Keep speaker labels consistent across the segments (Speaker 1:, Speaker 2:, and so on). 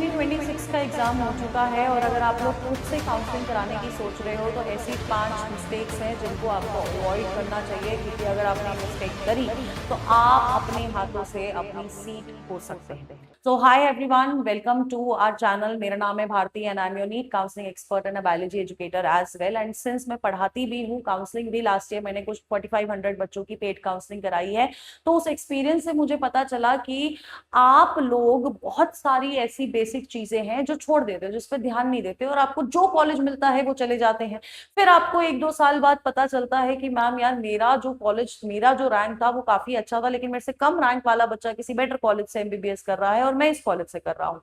Speaker 1: 2026 का एग्जाम हो चुका है और अगर आप लोग खुद से काउंसलिंग कराने की सोच रहे हो तो ऐसी 5 मिस्टेक्स हैं जिनको आपको अवॉइड करना चाहिए, क्योंकि अगर आपने मिस्टेक करी तो आप अपने हाथों से अपनी सीट खो सकते हैं। So hi everyone, welcome to our channel. मेरा नाम है Bharti and I am your NEET counselling expert and a biology educator as well. And since मैं पढ़ाती भी हूँ काउंसलिंग भी, लास्ट ईयर मैंने कुछ 4500 बच्चों की पेड काउंसलिंग कराई है, तो उस एक्सपीरियंस से मुझे पता चला कि आप लोग बहुत सारी ऐसी बेसिक चीजें हैं जो छोड़ देते हो, जिस पर ध्यान नहीं देते और आपको जो कॉलेज मिलता है वो चले जाते हैं। फिर आपको 1-2 साल बाद पता चलता है कि मैम यार, मेरा जो कॉलेज, मेरा जो रैंक था वो काफी अच्छा था, लेकिन मेरे से कम रैंक वाला बच्चा किसी बेटर कॉलेज से एमबीबीएस कर रहा है और मैं इस कॉलेज से कर रहा हूँ।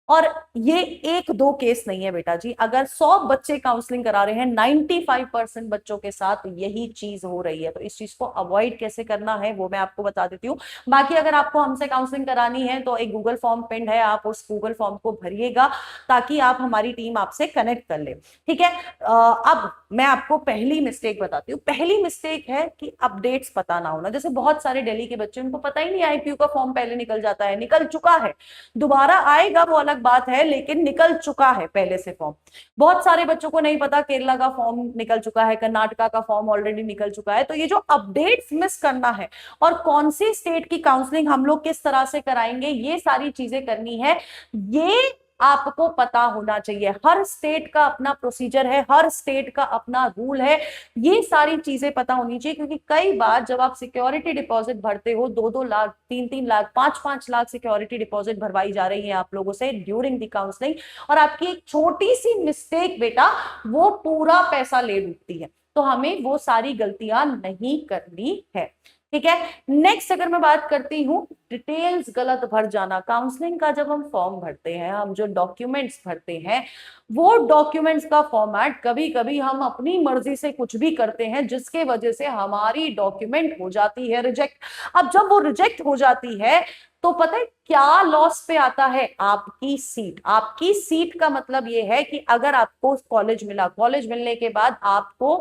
Speaker 1: और ये 1-2 केस नहीं है बेटा जी, अगर 100 बच्चे काउंसलिंग करा रहे हैं, 95% बच्चों के साथ यही चीज हो रही है। तो इस चीज को अवॉइड कैसे करना है वो मैं आपको बता देती हूँ। बाकी अगर आपको हमसे काउंसलिंग करानी है तो एक गूगल फॉर्म पिंड है, आप उस गूगल फॉर्म को भरिएगा ताकि आप हमारी टीम आपसे कनेक्ट कर ले। ठीक है। अब मैं आपको पहली मिस्टेक बताती हूँ। पहली मिस्टेक है कि अपडेट्स पता ना होना। जैसे बहुत सारे दिल्ली के बच्चे, उनको पता ही नहीं आईपीयू का फॉर्म पहले निकल जाता है, निकल चुका है, दोबारा आएगा वो अलग बात है, लेकिन निकल चुका है पहले से फॉर्म। बहुत सारे बच्चों को नहीं पता केरला का फॉर्म निकल चुका है, कर्नाटका का फॉर्म ऑलरेडी निकल चुका है। तो ये जो अपडेट्स मिस करना है और कौन सी स्टेट की काउंसलिंग हम लोग किस तरह से कराएंगे, ये सारी चीजें करनी है, ये आपको पता होना चाहिए। हर स्टेट का अपना प्रोसीजर है, हर स्टेट का अपना रूल है, ये सारी चीजें पता होनी चाहिए। क्योंकि कई बार जब आप सिक्योरिटी डिपॉजिट भरते हो, 2-2 लाख, 3-3 लाख, 5-5 लाख सिक्योरिटी डिपॉजिट भरवाई जा रही है आप लोगों से ड्यूरिंग द काउंसलिंग, और आपकी एक छोटी सी मिस्टेक बेटा वो पूरा पैसा ले लूटती है। तो हमें वो सारी गलतियां नहीं करनी है। ठीक है। नेक्स्ट अगर मैं बात करती हूँ, डिटेल्स गलत भर जाना। काउंसलिंग का जब हम फॉर्म भरते हैं, हम जो डॉक्यूमेंट्स भरते हैं, वो डॉक्यूमेंट्स का फॉर्मेट कभी कभी हम अपनी मर्जी से कुछ भी करते हैं, जिसके वजह से हमारी डॉक्यूमेंट हो जाती है रिजेक्ट। अब जब वो रिजेक्ट हो जाती है तो पता है क्या लॉस पे आता है? आपकी सीट। आपकी सीट का मतलब ये है कि अगर आपको कॉलेज मिला, कॉलेज मिलने के बाद आपको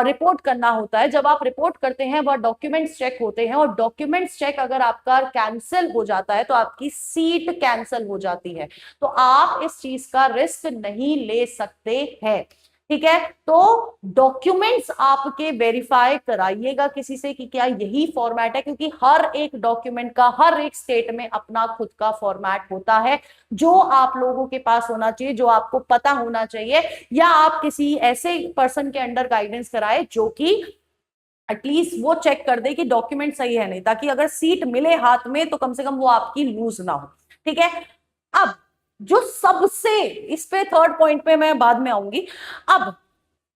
Speaker 1: रिपोर्ट करना होता है। जब आप रिपोर्ट करते हैं वह डॉक्यूमेंट्स चेक होते हैं, और डॉक्यूमेंट्स चेक अगर आपका कैंसिल हो जाता है तो आपकी सीट कैंसिल हो जाती है। तो आप इस चीज का रिस्क नहीं ले सकते हैं। ठीक है। तो डॉक्यूमेंट्स आपके वेरीफाई कराइएगा किसी से कि क्या यही फॉर्मेट है, क्योंकि हर एक डॉक्यूमेंट का हर एक स्टेट में अपना खुद का फॉर्मेट होता है, जो आप लोगों के पास होना चाहिए, जो आपको पता होना चाहिए, या आप किसी ऐसे पर्सन के अंडर गाइडेंस कराए जो कि एटलीस्ट वो चेक कर दे कि डॉक्यूमेंट सही है नहीं, ताकि अगर सीट मिले हाथ में तो कम से कम वो आपकी लूज ना हो। ठीक है। अब जो सबसे, इस पे थर्ड पॉइंट पे मैं बाद में आऊंगी। अब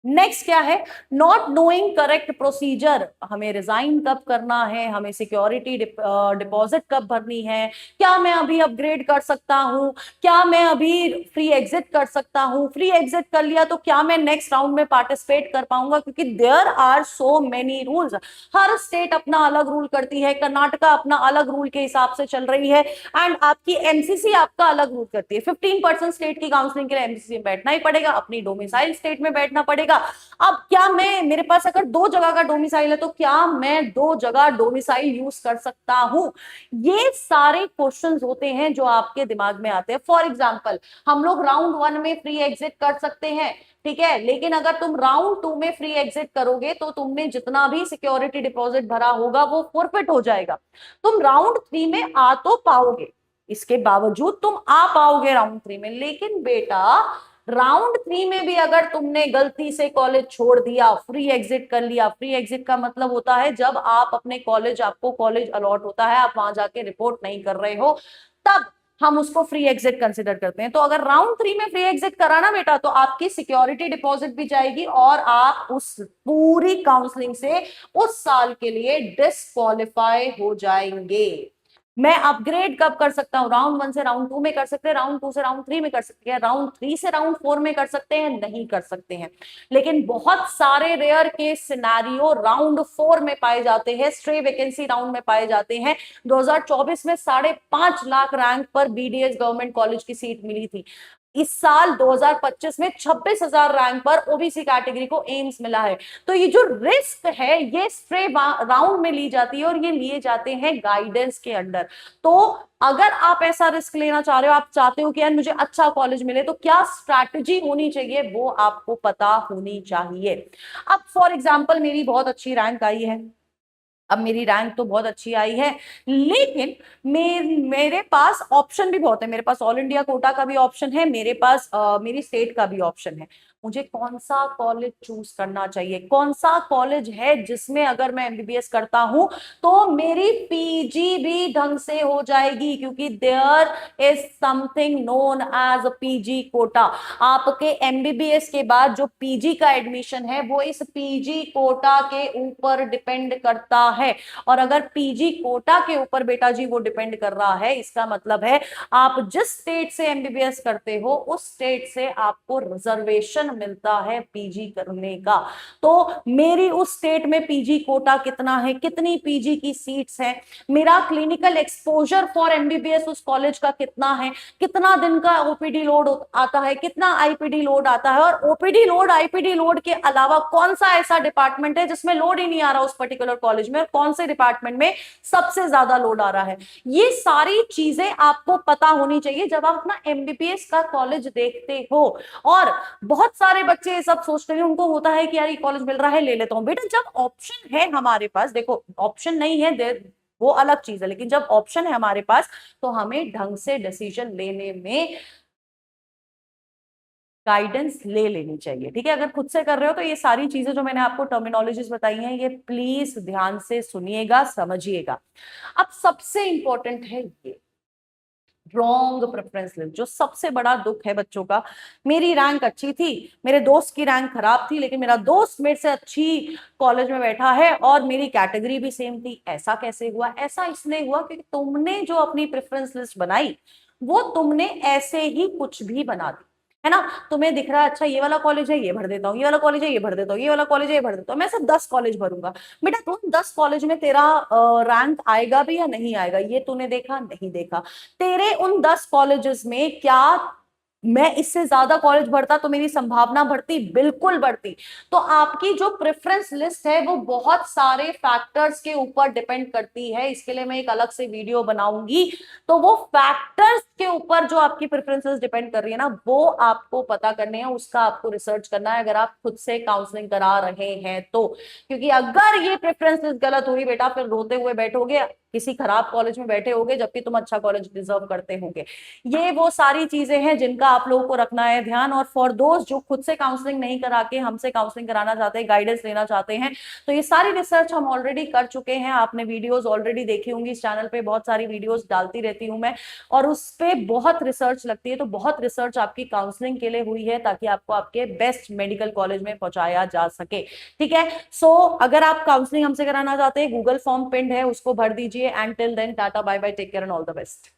Speaker 1: नेक्स्ट क्या है? Not knowing correct procedure. हमें रिजाइन कब करना है, हमें सिक्योरिटी डिपॉजिट कब भरनी है, क्या मैं अभी अपग्रेड कर सकता हूं, क्या मैं अभी फ्री एग्जिट कर सकता हूं, फ्री एग्जिट कर लिया तो क्या मैं नेक्स्ट राउंड में पार्टिसिपेट कर पाऊंगा, क्योंकि there are so many rules. हर स्टेट अपना अलग रूल करती है, कर्नाटका अपना अलग रूल के हिसाब से चल रही है, एंड आपकी एमसीसी आपका अलग रूल करती है। 15% स्टेट की काउंसलिंग के लिए एमसीसी में बैठना ही पड़ेगा, अपनी डोमिसाइल स्टेट में बैठना पड़ेगा। अब क्या मैं, मेरे पास अगर 2 जगह का डोमिसाइल है तो क्या मैं 2 जगह डोमिसाइल यूज कर सकता हूं? ये सारे क्वेश्चंस होते हैं जो आपके दिमाग में आते हैं। फॉर एग्जांपल, हम लोग राउंड 1 में फ्री एग्जिट कर सकते हैं, ठीक है, लेकिन अगर तुम राउंड 2 में फ्री एग्जिट करोगे तो तुमने जितना भी सिक्योरिटी डिपॉजिट भरा होगा वो फॉरफिट हो जाएगा। तुम राउंड 3 में आ तो पाओगे, इसके बावजूद तुम आ पाओगे राउंड 3 में, लेकिन बेटा राउंड 3 में भी अगर तुमने गलती से कॉलेज छोड़ दिया, फ्री एग्जिट कर लिया, फ्री एग्जिट का मतलब होता है जब आप अपने कॉलेज, आपको कॉलेज अलॉट होता है, आप वहां जाके रिपोर्ट नहीं कर रहे हो, तब हम उसको फ्री एग्जिट कंसिडर करते हैं। तो अगर राउंड 3 में फ्री एग्जिट करा ना बेटा, तो आपकी सिक्योरिटी डिपॉजिट भी जाएगी और आप उस पूरी काउंसलिंग से उस साल के लिए डिस्क्वालीफाई हो जाएंगे। मैं अपग्रेड कब कर सकता हूं? राउंड 1 से राउंड 2 में कर सकते हैं, राउंड 2 से राउंड 3 में कर सकते हैं, राउंड 3 से राउंड 4 में कर सकते हैं, नहीं कर सकते हैं। लेकिन बहुत सारे रेयर केस सिनेरियो राउंड 4 में पाए जाते हैं, स्ट्रे वैकेंसी राउंड में पाए जाते हैं। 2024 में 5.5 लाख रैंक पर बीडीएस गवर्नमेंट कॉलेज की सीट मिली थी। इस साल 2025 में 26,000 रैंक पर ओबीसी कैटेगरी को एम्स मिला है। तो ये जो रिस्क है ये स्ट्रे राउंड में ली जाती है और ये लिए जाते हैं गाइडेंस के अंडर। तो अगर आप ऐसा रिस्क लेना चाह रहे हो, आप चाहते हो कि यार मुझे अच्छा कॉलेज मिले, तो क्या स्ट्रैटेजी होनी चाहिए वो आपको पता होनी चाहिए। अब फॉर एग्जाम्पल मेरी बहुत अच्छी रैंक आई है, अब मेरी रैंक तो बहुत अच्छी आई है, लेकिन मेरे पास ऑप्शन भी बहुत है। मेरे पास ऑल इंडिया कोटा का भी ऑप्शन है, मेरे पास मेरी स्टेट का भी ऑप्शन है। मुझे कौन सा कॉलेज चूज करना चाहिए, कौन सा कॉलेज है जिसमें अगर मैं एमबीबीएस करता हूं तो मेरी पीजी भी ढंग से हो जाएगी, क्योंकि there is something known as PG quota. आपके एमबीबीएस के बाद जो पीजी का एडमिशन है वो इस पीजी कोटा के ऊपर डिपेंड करता है। और अगर पीजी कोटा के ऊपर बेटा जी वो डिपेंड कर रहा है, इसका मतलब है आप जिस स्टेट से एमबीबीएस करते हो उस स्टेट से आपको रिजर्वेशन मिलता है पीजी करने का। तो मेरी उस स्टेट में पीजी कोटा कितना है, कितनी पीजी की सीट्स हैं, मेरा क्लिनिकल एक्सपोजर फॉर एमबीबीएस उस कॉलेज का कितना है, कितना दिन का ओपीडी लोड आता है, कितना आईपीडी लोड आता है, और ओपीडी लोड आईपीडी लोड के अलावा कौन सा ऐसा डिपार्टमेंट है जिसमें लोड ही नहीं आ रहा उस पर्टिकुलर कॉलेज में, और कौन से डिपार्टमेंट में सबसे ज्यादा लोड आ रहा है। ये सारी चीजें आपको पता होनी चाहिए जब आप अपना एमबीबीएस का कॉलेज देखते हो। और बहुत सारे बच्चे ये सब सोचते हैं, उनको होता है कि यार ये कॉलेज मिल रहा है ले लेता हूं। बेटा जब ऑप्शन है हमारे पास, देखो ऑप्शन नहीं है वो अलग चीज है, लेकिन जब ऑप्शन है हमारे पास तो हमें ढंग से डिसीजन लेने में गाइडेंस ले लेनी चाहिए। ठीक है, अगर खुद से कर रहे हो तो ये सारी चीजें जो मैंने आपको टर्मिनोलॉजीज बताई हैं ये प्लीज ध्यान से सुनिएगा, समझिएगा। अब सबसे इंपॉर्टेंट है ये रॉन्ग प्रेफरेंस लिस्ट, जो सबसे बड़ा दुख है बच्चों का। मेरी रैंक अच्छी थी, मेरे दोस्त की रैंक खराब थी, लेकिन मेरा दोस्त मेरे से अच्छी कॉलेज में बैठा है और मेरी कैटेगरी भी सेम थी। ऐसा कैसे हुआ? ऐसा इसलिए हुआ क्योंकि तुमने जो अपनी प्रेफरेंस लिस्ट बनाई वो तुमने ऐसे ही कुछ भी बना दी, है ना। तुम्हें दिख रहा है अच्छा ये वाला कॉलेज है ये भर देता हूँ, ये वाला कॉलेज है ये भर देता हूँ, ये वाला कॉलेज है ये भर देता हूँ, मैं सिर्फ 10 कॉलेज भरूंगा। बेटा तुम 10 कॉलेज में तेरा रैंक आएगा भी या नहीं आएगा ये तूने देखा? नहीं देखा। तेरे उन 10 कॉलेजेस में क्या मैं इससे ज्यादा कॉलेज भरता तो मेरी संभावना बढ़ती? बिल्कुल बढ़ती। तो आपकी जो प्रेफरेंस लिस्ट है वो बहुत सारे फैक्टर्स के ऊपर डिपेंड करती है। इसके लिए मैं एक अलग से वीडियो बनाऊंगी। तो वो फैक्टर्स के ऊपर जो आपकी प्रेफरेंसेस डिपेंड कर रही है ना, वो आपको पता करने हैं, उसका आपको रिसर्च करना है अगर आप खुद से काउंसलिंग करा रहे हैं तो। क्योंकि अगर ये प्रेफरेंस लिस्ट गलत हुई बेटा फिर रोते हुए बैठोगे, किसी खराब कॉलेज में बैठे होगे जबकि तुम अच्छा कॉलेज डिजर्व करते होगे। ये वो सारी चीजें हैं जिनका आप लोगों को रखना है ध्यान। और फॉर दोस्त जो खुद से काउंसलिंग नहीं करा के हमसे काउंसलिंग कराना चाहते हैं, गाइडेंस लेना चाहते हैं, तो ये सारी रिसर्च हम ऑलरेडी कर चुके हैं। आपने वीडियोस ऑलरेडी देखी होंगी, इस चैनल पे बहुत सारी वीडियोस डालती रहती हूं मैं, और उस पे बहुत रिसर्च लगती है। तो बहुत रिसर्च आपकी काउंसलिंग के लिए हुई है ताकि आपको आपके बेस्ट मेडिकल कॉलेज में पहुंचाया जा सके। ठीक है, सो अगर आप काउंसलिंग हमसे कराना चाहते हैं, गूगल फॉर्म पिंड है, उसको भर दीजिए। And till then tata bye bye, take care and all the best.